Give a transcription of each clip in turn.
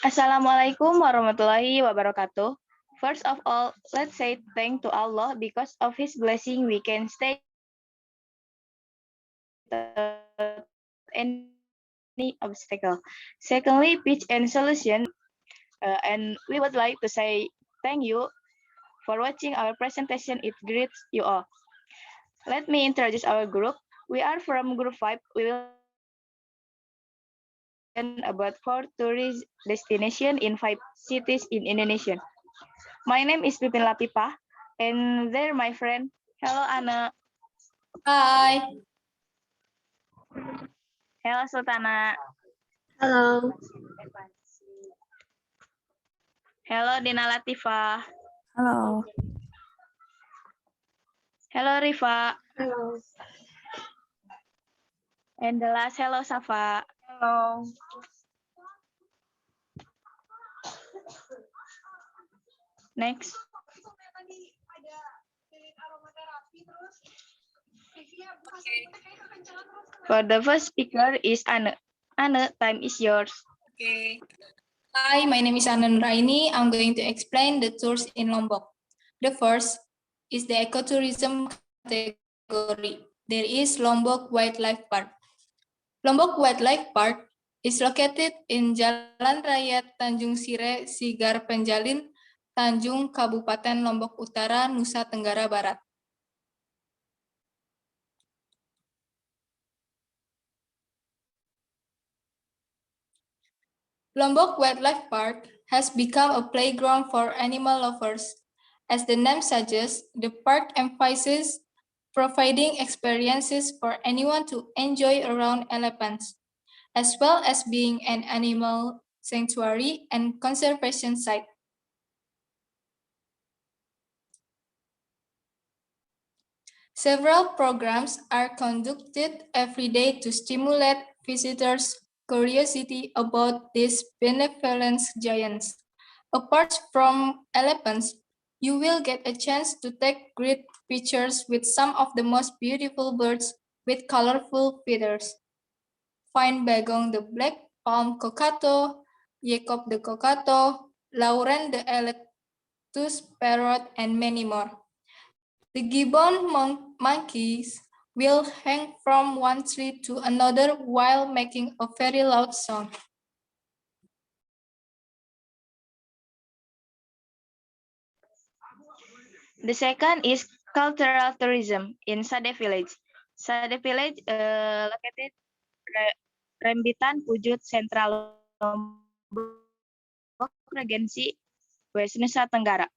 Assalamualaikum warahmatullahi wabarakatuh. First of all, let's say thank to Allah because of His blessing we can stay without any obstacle. Secondly, pitch and solution, and we would like to say thank you for watching our presentation. It greets you all. Let me introduce our group. We are from Group 5. We will about 4 tourist destinations in 5 cities in Indonesia. My name is Pipin Lapipa, and there my friend. Hello, Anna. Hi. Hello, Sultana. Hello. Hello, Dina Latifa. Hello. Hello, Rifa. Hello. And the last, hello, Safa. Hello. Next. For the first speaker is Anne. Anne, time is yours. Okay. Hi, my name is Anan Raini. I'm going to explain the tours in Lombok. The first is the ecotourism category. There is Lombok Wildlife Park. Lombok Wildlife Park is located in Jalan Raya Tanjung Sire, Sigar Penjalin, Tanjung, Kabupaten Lombok Utara, Nusa Tenggara Barat. Lombok Wildlife Park has become a playground for animal lovers. As the name suggests, the park emphasizes providing experiences for anyone to enjoy around elephants, as well as being an animal sanctuary and conservation site. Several programs are conducted every day to stimulate visitors' curiosity about these benevolent giants. Apart from elephants, you will get a chance to take great pictures with some of the most beautiful birds with colorful feathers. Find Bagong the black palm cockatoo, Jacob the cockatoo, Lauren the electus parrot, and many more. The gibbon monkeys will hang from one tree to another while making a very loud sound. The second is cultural tourism in Sade Village. Sade Village located Rembitan Pujut Central Lombok Regency, West Nusa Tenggara.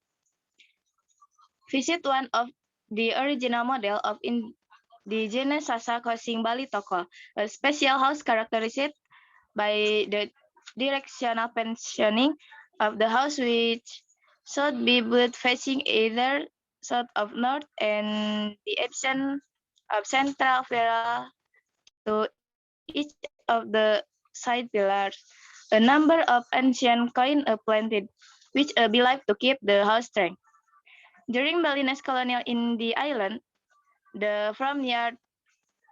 Visit one of the original model of indigenous Sasa Kosing Bali Toko, a special house characterized by the directional positioning of the house, which should be built facing either south of north, and the absence of central pillar to each of the side pillars. A number of ancient coins are planted, which are believed to keep the house strength. During Balinese colonial in the island, the front yard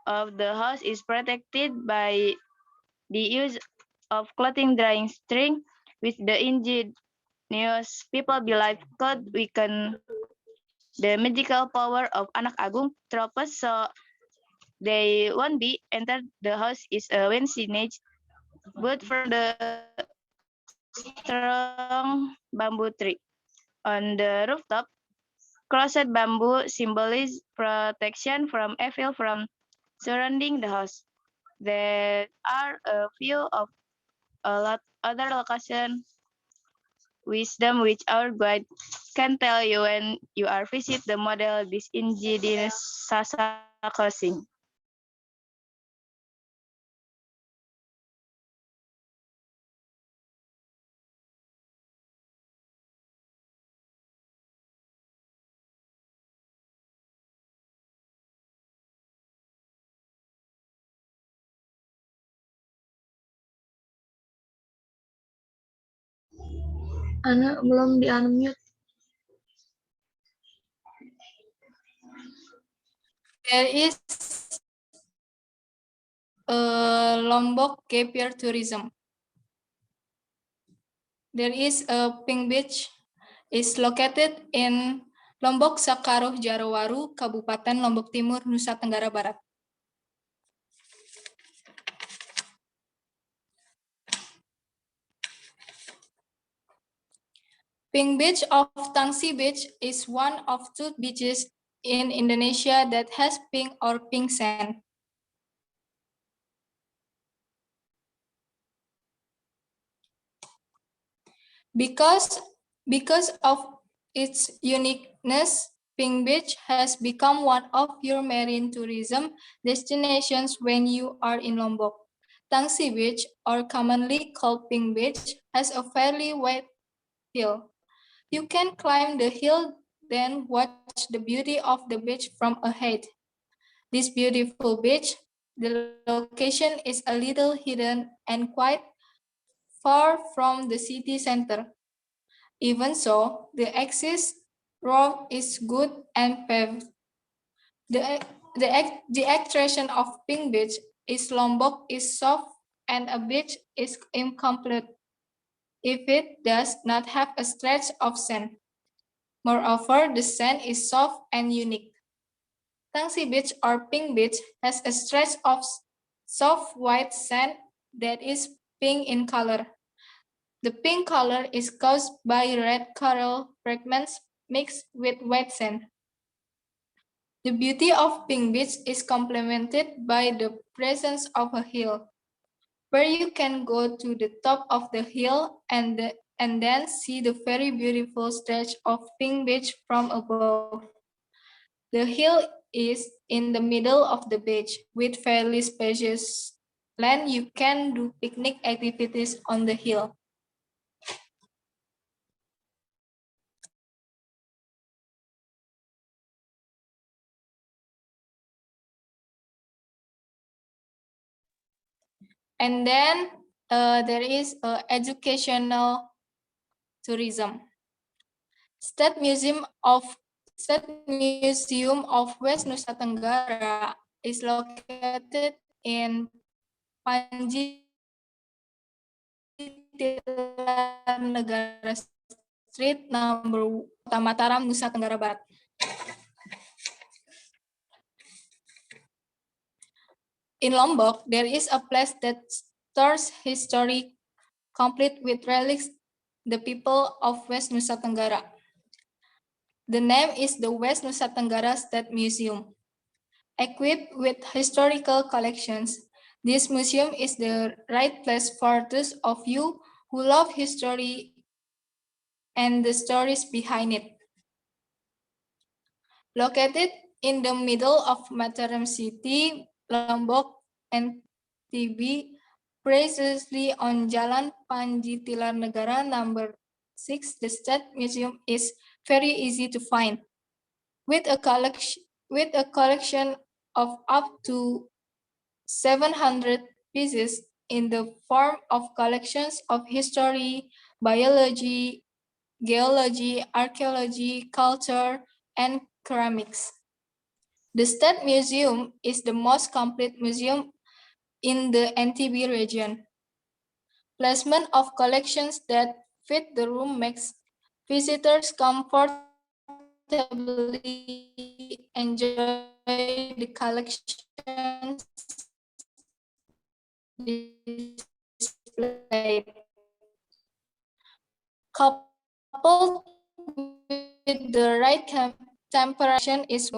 of the house is protected by the use of clothing drying string, which the ingenious people believe could weaken the magical power of Anak Agung tropes, so they won't be entered. The house is a vintage wood from the strong bamboo tree. On the rooftop, crossed bamboo symbolizes protection from evil from surrounding the house. There are a few of a lot other location wisdom which our guide can tell you when you are visit the model this indigenous Sasa crossing. Ana belum di-unmute. There is Lombok Cape Year Tourism. There is a Pink Beach is located in Lombok Sakaruh Jarawaru, Kabupaten Lombok Timur, Nusa Tenggara Barat. Pink Beach of Tangsi Beach is one of two beaches in Indonesia that has pink or pink sand. Because of its uniqueness, Pink Beach has become one of your marine tourism destinations when you are in Lombok. Tangsi Beach, or commonly called Pink Beach, has a fairly wide hill. You can climb the hill, then watch the beauty of the beach from ahead. This beautiful beach, the location is a little hidden and quite far from the city center. Even so, the access road is good and paved. The expression of Pink Beach is Lombok is soft and a beach is incomplete if it does not have a stretch of sand. Moreover, the sand is soft and unique. Tangsi Beach or Pink Beach has a stretch of soft white sand that is pink in color. The pink color is caused by red coral fragments mixed with white sand. The beauty of Pink Beach is complemented by the presence of a hill, where you can go to the top of the hill and then see the very beautiful stretch of Pink Beach from above. The hill is in the middle of the beach with fairly spacious land. You can do picnic activities on the hill. And then there is educational tourism. State Museum of West Nusa Tenggara is located in Panji Tilar Negara Street, number Kota Mataram, Nusa Tenggara Barat. In Lombok, there is a place that stores history complete with relics the people of West Nusa Tenggara. The name is the West Nusa Tenggara State Museum. Equipped with historical collections, this museum is the right place for those of you who love history and the stories behind it. Located in the middle of Mataram City, Lombok, NTB, precisely on Jalan Panji Tilar Negara number 6, the State Museum is very easy to find. With a collection of up to 700 pieces in the form of collections of history, biology, geology, archaeology, culture, and ceramics. The State Museum is the most complete museum in the NTB region. Placement of collections that fit the room makes visitors comfortably enjoy the collections displayed. Coupled with the right temperature is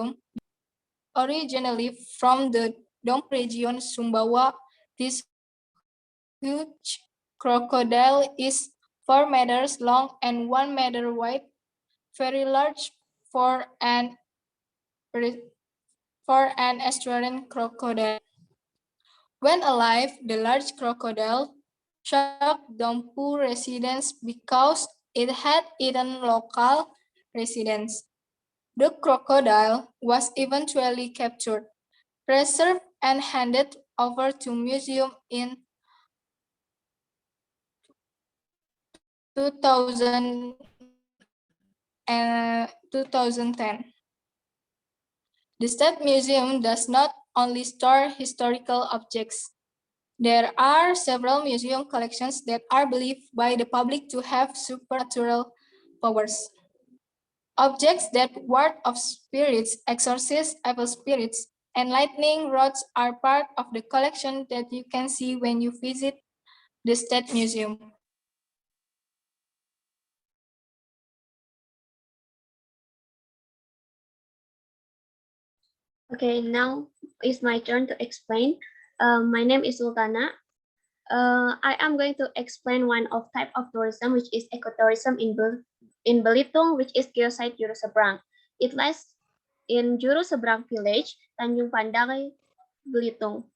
originally from the Dom region Sumbawa. This huge crocodile is 4 meters long and 1 meter wide, very large for an estuarine crocodile. When alive, the large crocodile shocked Dompu residents because it had eaten local residents. The crocodile was eventually captured, preserved, and handed over to museum in 2000 and 2010. The State Museum does not only store historical objects. There are several museum collections that are believed by the public to have supernatural powers. Objects that ward off spirits, exorcist evil spirits, and lightning rods are part of the collection that you can see when you visit the State Museum. Okay, now it's my turn to explain. My name is Sultana. I am going to explain one of type of tourism, which is ecotourism in Belitung, which is Geosite Juru Seberang. It lies in Juru Seberang village, Tanjung Pandai, Belitung.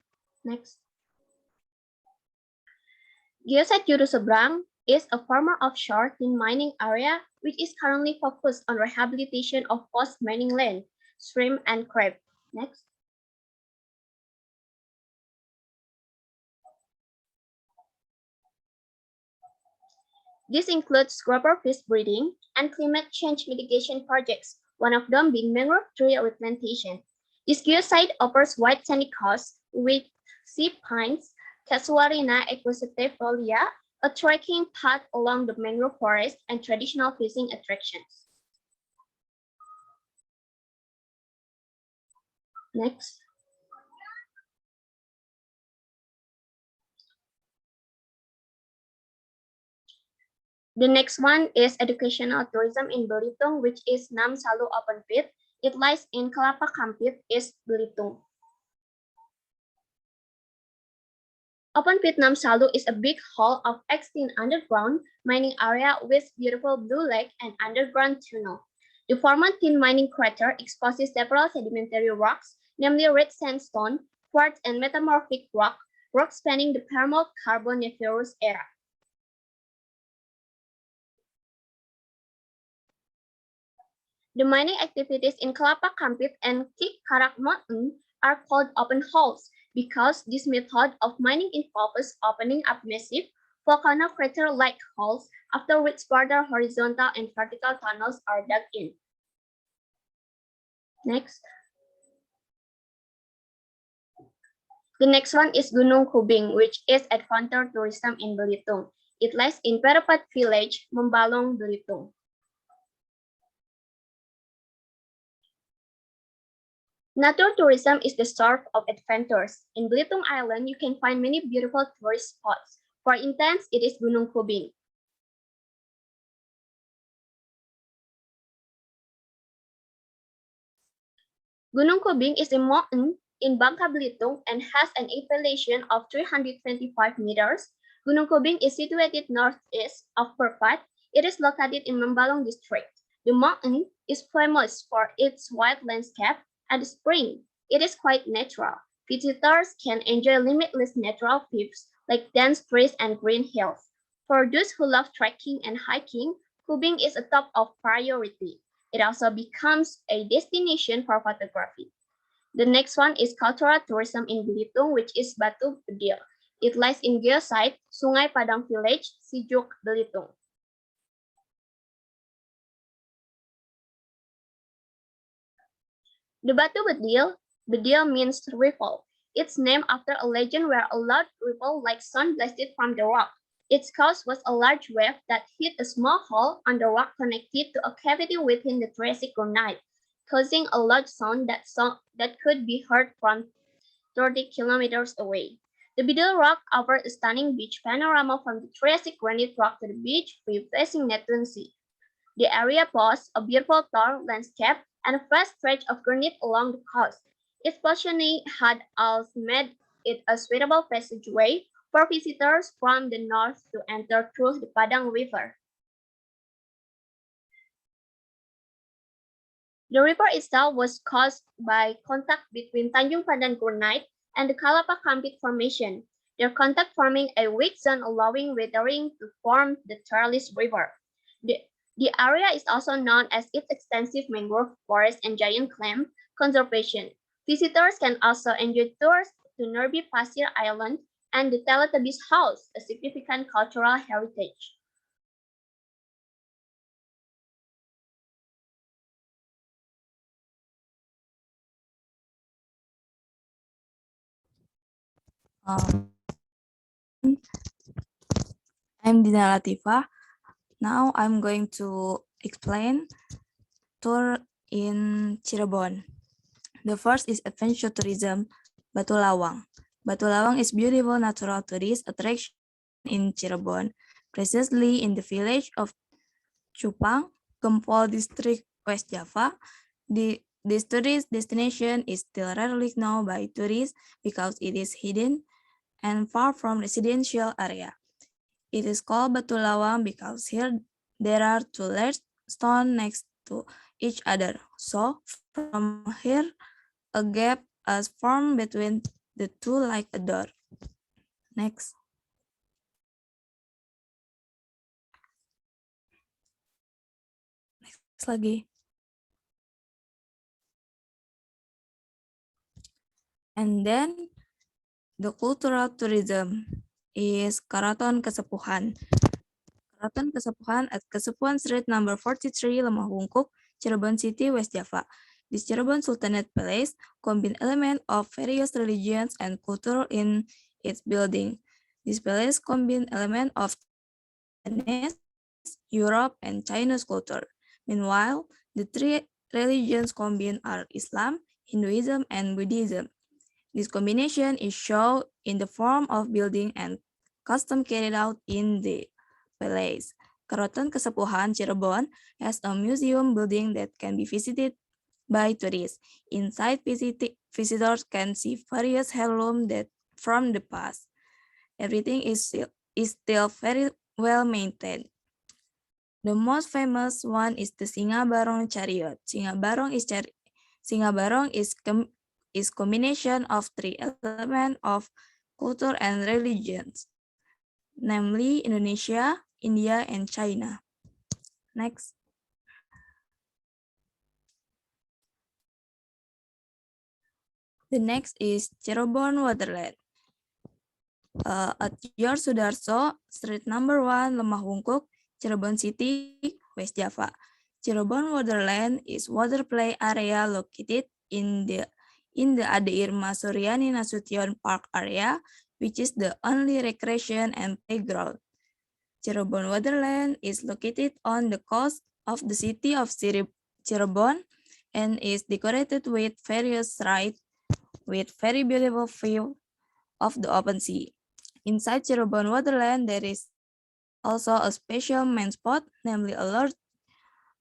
Next. Geosite Juru Seberang is a former offshore tin mining area which is currently focused on rehabilitation of post-mining land, shrimp and crab. Next. This includes grouper fish breeding and climate change mitigation projects, one of them being mangrove tree replantation. This geosite offers white sandy coast with sea pines, Casuarina equisetifolia, a trekking path along the mangrove forest, and traditional fishing attractions. Next. The next one is educational tourism in Belitung, which is Nam Salu Open Pit. It lies in Kelapa Kampit, East Belitung. Open Pit Nam Salu is a big hole of extinct underground mining area with beautiful blue lake and underground tunnel. The former tin mining crater exposes several sedimentary rocks, namely red sandstone, quartz, and metamorphic rock spanning the Permo-Carboniferous era. The mining activities in Kelapa Kampit and Kik Karak Mountain are called open holes because this method of mining involves opening up massive volcano crater-like holes, after which further horizontal and vertical tunnels are dug in. Next. The next one is Gunung Kubing, which is adventure tourism in Belitung. It lies in Perapat village, Membalong, Belitung. Nature tourism is the source of adventures. In Belitung Island, you can find many beautiful tourist spots. For instance, it is Gunung Kubing. Gunung Kubing is a mountain in Bangka Belitung and has an elevation of 325 meters. Gunung Kubing is situated northeast of Perapat. It is located in Membalong district. The mountain is famous for its wild landscape and spring. It is quite natural. Visitors can enjoy limitless natural views like dense trees and green hills. For those who love trekking and hiking, Kubing is a top of priority. It also becomes a destination for photography. The next one is cultural tourism in Belitung, which is Batu Bedil. It lies in geosite, Sungai Padang Village, Sijuk, Belitung. The Batu Bedil, Bedil means ripple. It's named after a legend where a loud ripple like sound blasted from the rock. Its cause was a large wave that hit a small hole on the rock connected to a cavity within the Triassic granite, causing a loud sound that could be heard from 30 kilometers away. The Bedil Rock offers a stunning beach panorama from the Triassic granite rock to the beach facing Neptune Sea. The area boasts a beautiful tall landscape and a vast stretch of granite along the coast. Its positioning had also made it a suitable passageway for visitors from the north to enter through the Padang River. The river itself was caused by contact between Tanjung Pandan granite and the Kalapa Kampit formation, their contact forming a weak zone allowing weathering to form the Charles River. The area is also known as its extensive mangrove forest and giant clam conservation. Visitors can also enjoy tours to Nerbi Pasir Island and the Teletubbies House, a significant cultural heritage. I'm Dina Latifa. Now I'm going to explain tour in Cirebon. The first is adventure tourism, Batu Lawang. Batu Lawang is beautiful natural tourist attraction in Cirebon, precisely in the village of Cupang, Gempol district, West Java. This tourist destination is still rarely known by tourists because it is hidden and far from residential area. It is called Batu Lawang because here there are two large stones next to each other. So from here, a gap is formed between the two like a door. Next. Next lagi. And then the cultural tourism is Keraton Kesepuhan. Keraton Kesepuhan at Kesepuhan Street number 43, Lemah Wungkuk, Cirebon City, West Java. This Cirebon Sultanate Palace combines elements of various religions and culture in its building. This palace combines elements of Chinese, Europe, and Chinese culture. Meanwhile, the three religions combined are Islam, Hinduism, and Buddhism. This combination is shown in the form of building and custom carried out in the palace. Keraton Kesepuhan Cirebon has a museum building that can be visited by tourists. Inside, visitors can see various heirlooms that from the past. Everything is still very well maintained. The most famous one is the Singa Barong Chariot. Singa Barong is combination of three elements of culture and religions, namely Indonesia, India, and China. Next. The next is Cirebon Wonderland. At Yor Sudarso, Street number 1, Lemah Wungkuk, Cirebon City, West Java. Cirebon Wonderland is water play area located in the Ade Irma Suryani Nasution Park area, which is the only recreation and playground. Cirebon Wonderland is located on the coast of the city of Cirebon and is decorated with various rides with very beautiful view of the open sea. Inside Cirebon Wonderland, there is also a special main spot, namely a large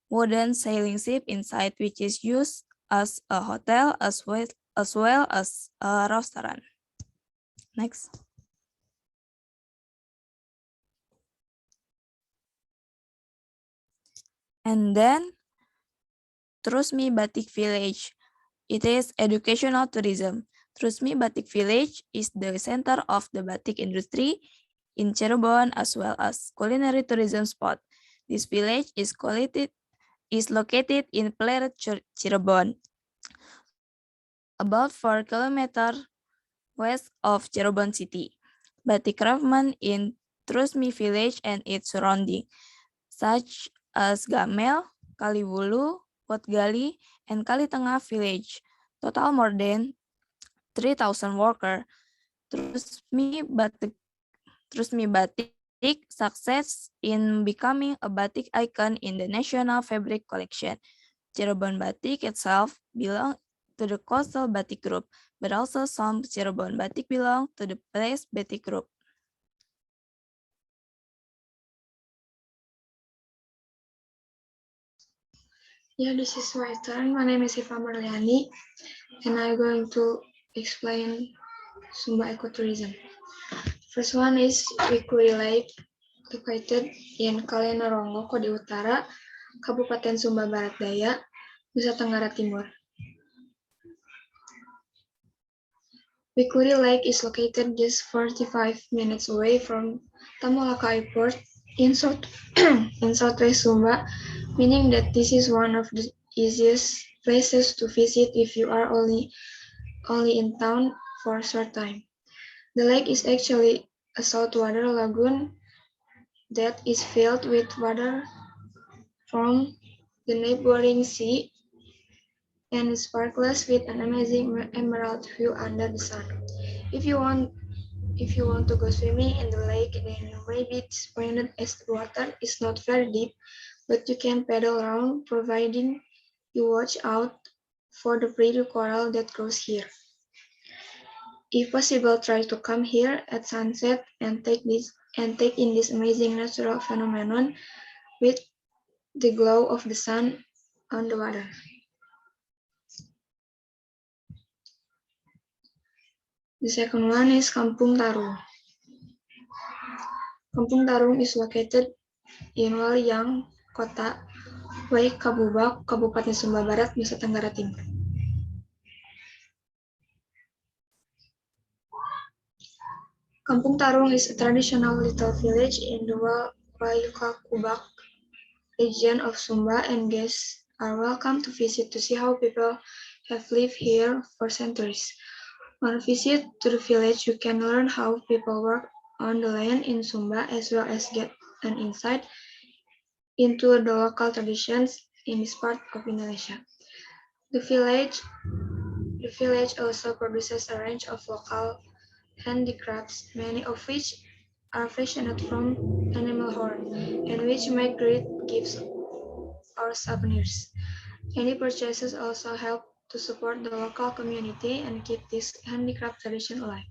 wooden sailing ship inside, which is used as a hotel as well as a restaurant. Next. And then Trusmi Batik Village. It is educational tourism. Trusmi Batik Village is the center of the batik industry in Cirebon as well as culinary tourism spot. This village is located in Pleret, Cirebon, about 4 kilometers west of Cirebon city. Batik craftsmen in Trusmi village and its surrounding, such as Gamel, Kaliwulu, Potgali, and Kalitengah village. Total more than 3,000 workers. Trusmi Batik success in becoming a batik icon in the national fabric collection. Cirebon Batik itself belongs to the Coastal Batik Group, but also some Cirebon Batik belong to the Place Batik Group. Yeah, this is my turn. My name is Iva Marliani, and I'm going to explain Sumba Ecotourism. First one is Wikuri Lake, located in Kalenarongo, Kode Utara, Kabupaten Sumba Barat Daya, Nusa Tenggara Timur. Wikuri Lake is located just 45 minutes away from Tamolaka Airport in southwest Sumba, meaning that this is one of the easiest places to visit if you are only in town for a short time. The lake is actually a saltwater lagoon that is filled with water from the neighboring sea and sparkles with an amazing emerald view under the sun. If you want If you want to go swimming in the lake, then you may be disappointed as the water is not very deep, but you can paddle around providing you watch out for the pretty coral that grows here. If possible, try to come here at sunset and take in this amazing natural phenomenon with the glow of the sun on the water. The second one is Kampung Tarung. Kampung Tarung is located in Waliang, Kota Waikabubak, Kabupaten Sumba Barat, Nusa Tenggara Timur. Kampung Tarung is a traditional little village in the Waikabubak region of Sumba, and guests are welcome to visit to see how people have lived here for centuries. On a visit to the village, you can learn how people work on the land in Sumba, as well as get an insight into the local traditions in this part of Indonesia. The village also produces a range of local handicrafts, many of which are fashioned from animal horn, and which make great gifts or souvenirs. Any purchases also help to support the local community and keep this handicraft tradition alive.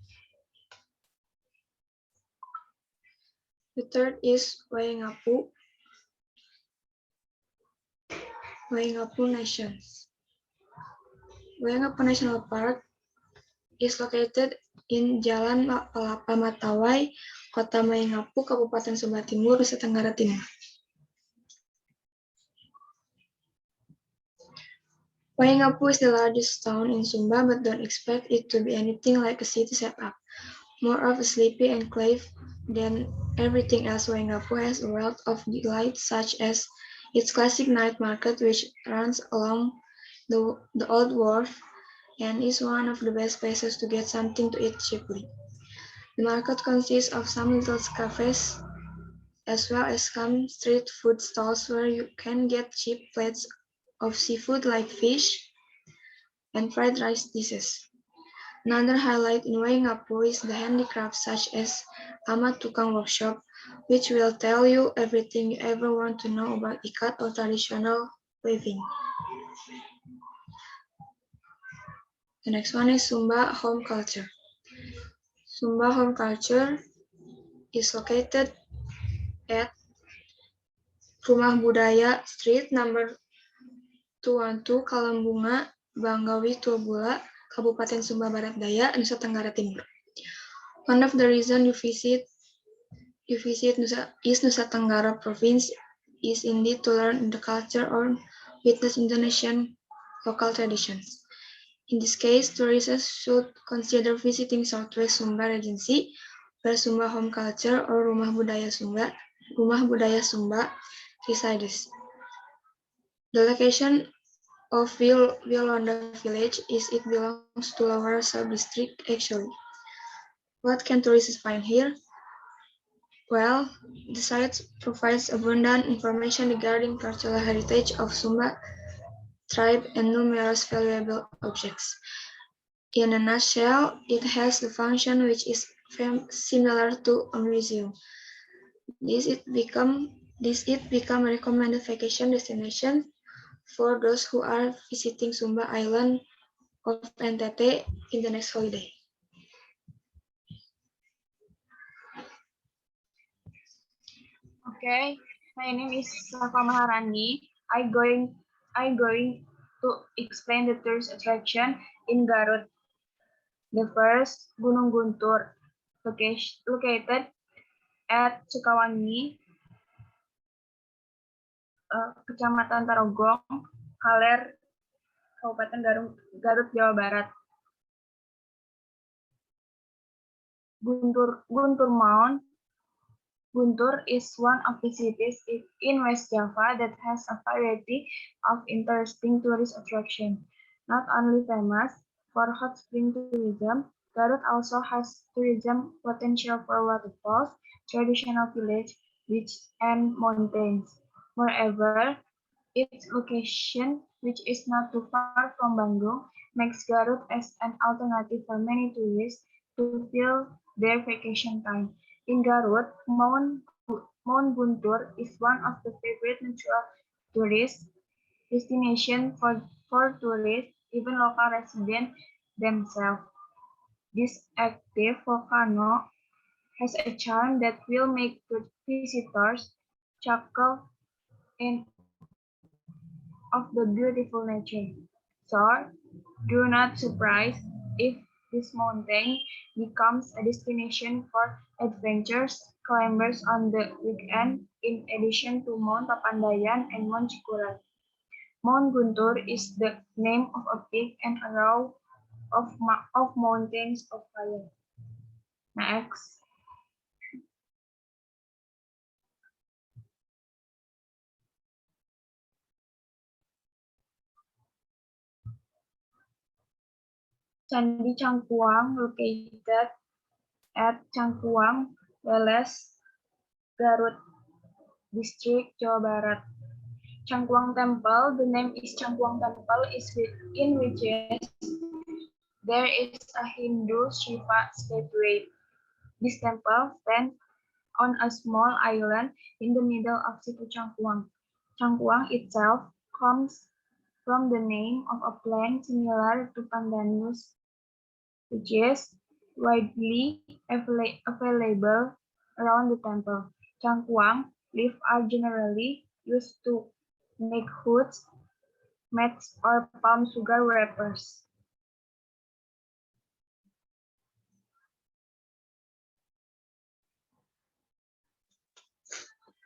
The third is Waingapu Nations. Waingapu National Park is located in Jalan Palapa Matawai, Kota Waingapu, Kabupaten Sumba Timur, Nusa Tenggara Timur. Waingapu is the largest town in Sumba, but don't expect it to be anything like a city setup. More of a sleepy enclave than everything else. Waingapu has a wealth of delights, such as its classic night market, which runs along the Old Wharf and is one of the best places to get something to eat cheaply. The market consists of some little cafes, as well as some street food stalls where you can get cheap plates of seafood like fish and fried rice dishes. Another highlight in Waingapu is the handicrafts such as Ama Tukang Workshop, which will tell you everything you ever want to know about ikat or traditional weaving. The next one is Sumba Home Culture. Sumba Home Culture is located at Rumah Budaya Street number 212 Kalambunga, Banggawi, Tuabula, Kabupaten Sumba Barat Daya, Nusa Tenggara Timur. One of the reasons you visit Nusa Tenggara Province is indeed to learn the culture or witness Indonesian local traditions. In this case, tourists should consider visiting Southwest Sumba Regency, where Sumba Home Culture or Rumah Budaya Sumba resides. The location of Wielonda Village it belongs to Lower Sub District actually. What can tourists find here? Well, the site provides abundant information regarding cultural heritage of Sumba tribe and numerous valuable objects. In a nutshell, it has the function which is similar to a museum. This become a recommended vacation destination for those who are visiting Sumba Island of NTT in the next holiday. Okay, my name is Safa Maharani. I'm going to explain the tourist attraction in Garut. The first, Gunung Guntur, located at Sukawangi, Kecamatan Tarogong, Kaler, Kabupaten Garut, Jawa Barat. Guntur Mount. Guntur is one of the cities in West Java that has a variety of interesting tourist attractions. Not only famous for hot spring tourism, Garut also has tourism potential for waterfalls, traditional village, beach, and mountains. Moreover, its location, which is not too far from Bandung, makes Garut as an alternative for many tourists to feel their vacation time. In Garut, Mount Guntur is one of the favorite natural tourist destination for tourists, even local residents themselves. This active volcano has a charm that will make visitors chuckle in of the beautiful nature. So, do not surprise if this mountain becomes a destination for adventures climbers on the weekend, in addition to Mount Papandayan and Mount Cikuray. Mount Guntur is the name of a peak and a row of mountains of fire. Next. Candi Cangkuang, located at Cangkuang, Weles, Garut District, Jawa Barat. Cangkuang Temple, the name is Cangkuang Temple, is in which there is a Hindu Shiva statue. This temple stands on a small island in the middle of Situ Cangkuang. Cangkuang itself comes from the name of a plant similar to pandanus, which is widely available around the temple. Cangkuang leaves are generally used to make hoods, mats, or palm sugar wrappers.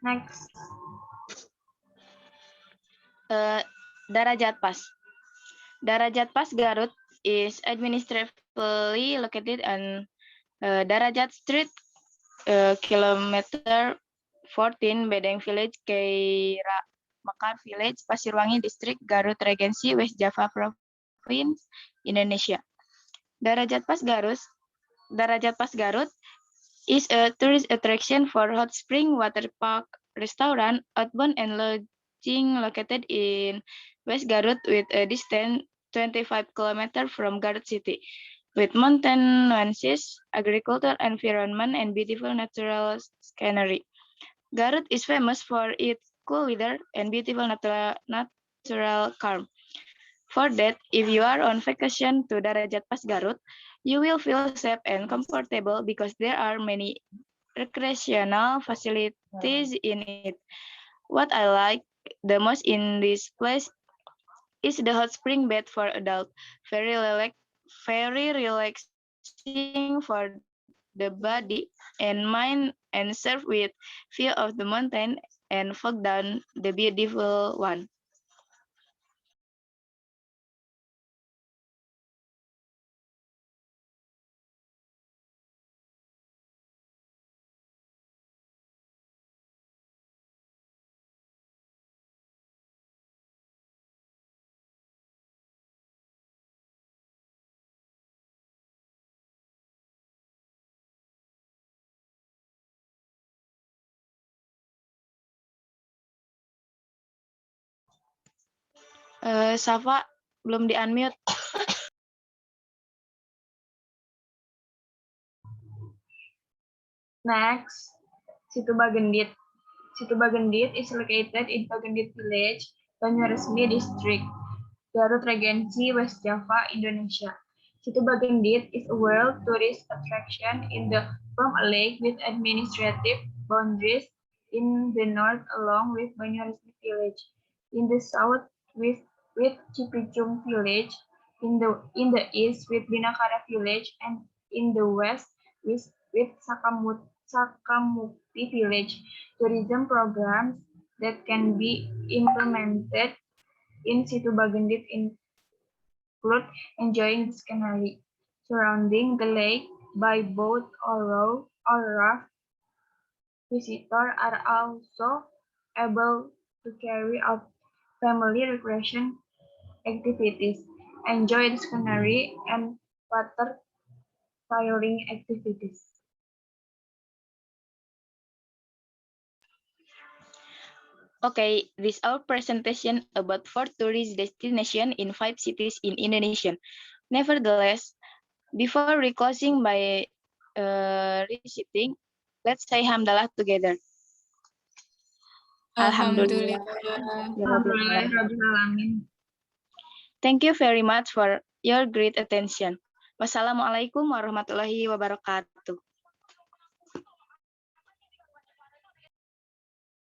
Next. Darajat Pass. Darajat Pass Garut is administratively located on Darajat Street, kilometer 14, Bedeng Village, Keira Mekar Village, Pasirwangi District, Garut Regency, West Java Province, Indonesia. Darajat Pass Garut is a tourist attraction for hot spring, water park, restaurant, outbound, and lodging located in West Garut with a distance 25 km from Garut City, with mountain nuances, agricultural environment, and beautiful natural scenery. Garut is famous for its cool weather and beautiful natural calm. For that, if you are on vacation to Darajat Pass Garut, you will feel safe and comfortable because there are many recreational facilities in it. What I like the most in this place is the hot spring bed for adults, very relaxing for the body and mind, and served with view of the mountain and fog down the beautiful one. Safa belum di unmute. Next, Situ Bagendit. Situ Bagendit is located in Bagendit Village, Banyuresmi District, Garut Regency, West Java, Indonesia. Situ Bagendit is a world tourist attraction from a lake with administrative boundaries in the north along with Banyuresmi Village, in the south with Cipicung Village, in the east with Binakara Village, and in the west with Sakamukti Village. Tourism programs that can be implemented in Situ Bagendit include enjoying the scenery surrounding the lake by boat or raft. Visitors are also able to carry out family recreation activities, enjoy the scenery, and water firing activities. Okay, this our presentation about 4 tourist destinations in 5 cities in Indonesia. Nevertheless, before we closing by reciting, let's say hamdalah together. Alhamdulillah. Thank you very much for your great attention. Wassalamualaikum warahmatullahi wabarakatuh.